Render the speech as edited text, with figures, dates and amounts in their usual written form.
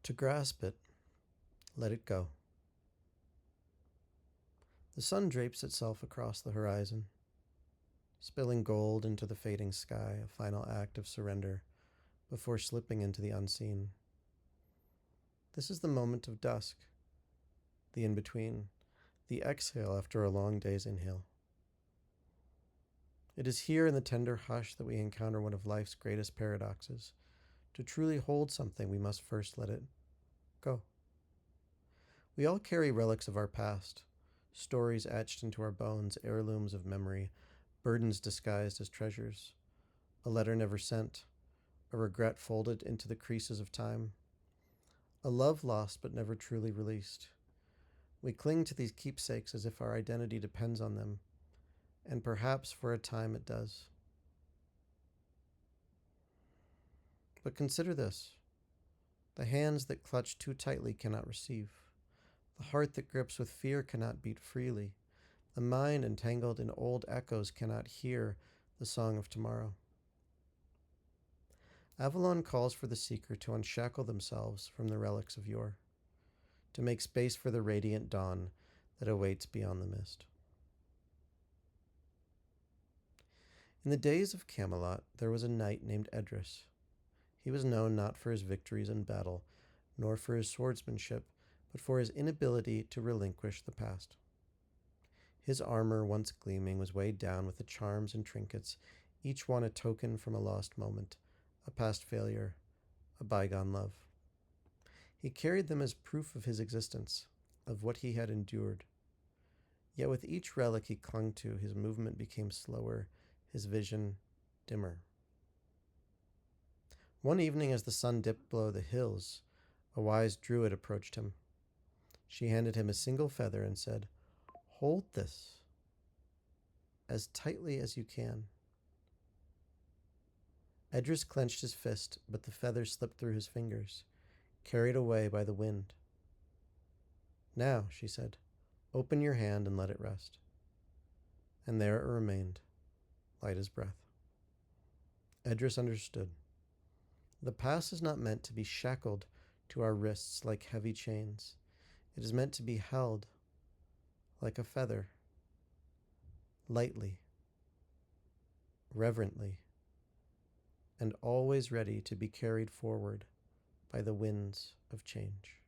To grasp it, let it go. The sun drapes itself across the horizon, spilling gold into the fading sky, a final act of surrender before slipping into the unseen. This is the moment of dusk, the in-between, the exhale after a long day's inhale. It is here in the tender hush that we encounter one of life's greatest paradoxes. To truly hold something, we must first let it go. We all carry relics of our past, stories etched into our bones, heirlooms of memory, burdens disguised as treasures, a letter never sent, a regret folded into the creases of time, a love lost but never truly released. We cling to these keepsakes as if our identity depends on them, and perhaps for a time it does. But consider this: the hands that clutch too tightly cannot receive. The heart that grips with fear cannot beat freely. The mind entangled in old echoes cannot hear the song of tomorrow. Avalon calls for the seeker to unshackle themselves from the relics of Yore, to make space for the radiant dawn that awaits beyond the mist. In the days of Camelot, there was a knight named Edris. He was known not for his victories in battle, nor for his swordsmanship, but for his inability to relinquish the past. His armor, once gleaming, was weighed down with the charms and trinkets, each one a token from a lost moment, a past failure, a bygone love. He carried them as proof of his existence, of what he had endured. Yet with each relic he clung to, his movement became slower, his vision dimmer. One evening, as the sun dipped below the hills, a wise druid approached him. She handed him a single feather and said, "Hold this as tightly as you can." Edris clenched his fist, but the feather slipped through his fingers, carried away by the wind. "Now," she said, "open your hand and let it rest." And there it remained, light as breath. Edris understood. The past is not meant to be shackled to our wrists like heavy chains. It is meant to be held like a feather, lightly, reverently, and always ready to be carried forward by the winds of change.